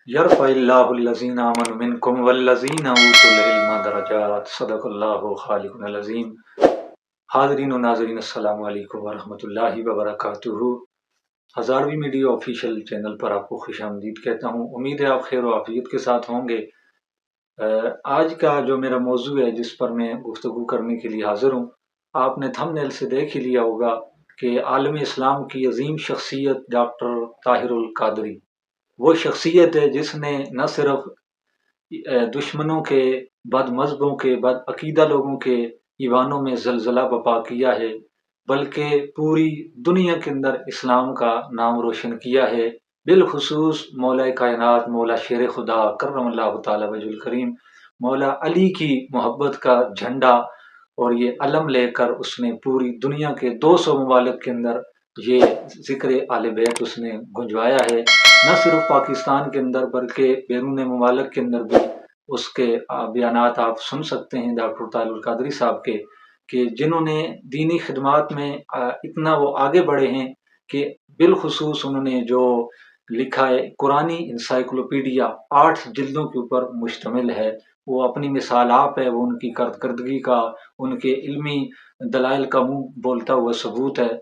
यरफ़इल्लाहुल्लज़ीना आमनु मिनकुम वल्लज़ीना ऊतुल इल्मा दरजात सदक़ल्लाहु खालिकुल अज़ीम। हाज़रीन व नाज़रीन अस्सलामु अलैकुम व रहमतुल्लाहि व बरकातुहू। हज़ारवी मीडिया ऑफिशियल चैनल पर आपको खुशामदीद कहता हूँ। उम्मीद है आप खैर व आफियत के साथ होंगे। आज का जो मेरा मौजू है जिस पर मैं गुफ्तगू करने के लिए हाज़िर हूँ, आपने थंबनेल से देख ही लिया होगा कि आलम इस्लाम की अजीम शख्सियत डॉक्टर ताहिरुल कादरी वो शख्सियत है जिसने न सिर्फ दुश्मनों के, बद मज़हबों के, बद अकीदा लोगों के ईवानों में ज़लज़ला बपा किया है, बल्कि पूरी दुनिया के अंदर इस्लाम का नाम रोशन किया है। बिलखुसूस मौला कायनात, मौला शेर खुदा करमल्लाहु ताला वजहुल करीम, मौला अली की मोहब्बत का झंडा और ये अलम लेकर उसने पूरी दुनिया के 200 ममालिक के अंदर ये ज़िक्र आले बैत उसने गुंजवाया है। न सिर्फ पाकिस्तान के अंदर बल्कि बैरून ममालिक के अंदर भी उसके बयानात आप सुन सकते हैं डॉक्टर ताहिरुल कादरी साहब के, कि जिन्होंने दीनी खिदमात में इतना वो आगे बढ़े हैं कि बिलखुसूस उन्होंने जो लिखा है कुरानी इंसाइक्लोपीडिया 8 जिल्दों के ऊपर मुश्तमिल है। वो अपनी मिसाल आप है, वो उनकी कारकर्दगी का, उनके इल्मी दलाइल का मुंह बोलता हुआ सबूत है।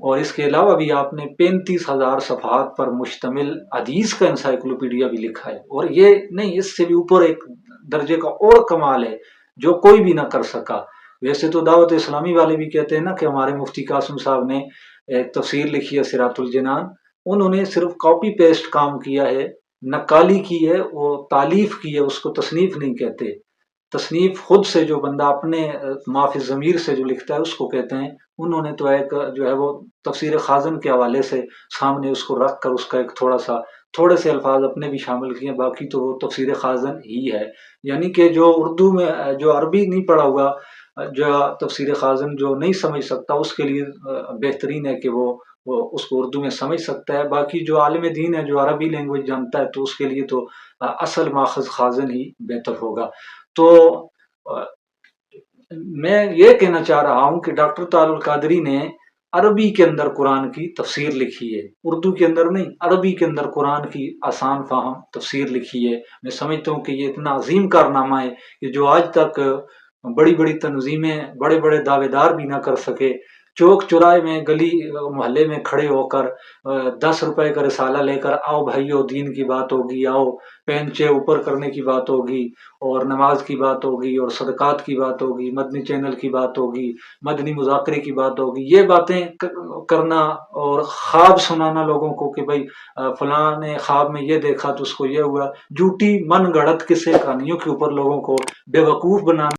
और इसके अलावा भी आपने 35,000 सफ़हात पर मुश्तमिल हदीस का इंसाइक्लोपीडिया भी लिखा है। और ये नहीं, इससे भी ऊपर एक दर्जे का और कमाल है जो कोई भी ना कर सका। वैसे तो दावत इस्लामी वाले भी कहते हैं ना कि हमारे मुफ्ती कासिम साहब ने एक तफसीर लिखी है सिरातुल जिनान, उन्होंने सिर्फ कॉपी पेस्ट काम किया है, नक्काली की है, वो तालीफ की है, उसको तसनीफ नहीं कहते। तसनीफ खुद से जो बंदा अपने माफी ज़मीर से जो लिखता है उसको कहते हैं। उन्होंने तो एक जो है वो तफसीर खाज़न के हवाले से सामने उसको रख कर उसका एक थोड़े से अल्फाज अपने भी शामिल किए, बाकी तो वो तफसीर खाज़न ही है। यानी कि जो उर्दू में, जो अरबी नहीं पढ़ा हुआ, जो तफसीर खाज़न जो नहीं समझ सकता, उसके लिए बेहतरीन है कि वो उसको उर्दू में समझ सकता है। बाकी जो आलिम दीन है, जो अरबी लैंग्वेज जानता है, तो उसके लिए तो असल माखज़ खाज़न ही बेहतर होगा। तो मैं ये कहना चाह रहा हूँ कि डॉक्टर ताहिरुल कादरी ने अरबी के अंदर कुरान की तफसीर लिखी है, उर्दू के अंदर नहीं, अरबी के अंदर कुरान की आसान फाहम तफसीर लिखी है। मैं समझता हूँ कि ये इतना अजीम कारनामा है कि जो आज तक बड़ी बड़ी तंजीमें, बड़े बड़े दावेदार भी ना कर सके। चौक चौराहे में, गली मोहल्ले में खड़े होकर 10 रुपए का रिसाला लेकर, आओ भाइयों दीन की बात होगी, आओ पेंचे ऊपर करने की बात होगी, और नमाज की बात होगी, और सदकात की बात होगी, मदनी चैनल की बात होगी, मदनी मुज़ाकरे की बात होगी, ये बातें करना और ख्वाब सुनाना लोगों को कि भाई फलां ने ख्वाब में ये देखा तो उसको ये हुआ, झूठी मन गढ़ंत किस्से कहानियों के ऊपर लोगों को बेवकूफ़ बनाना।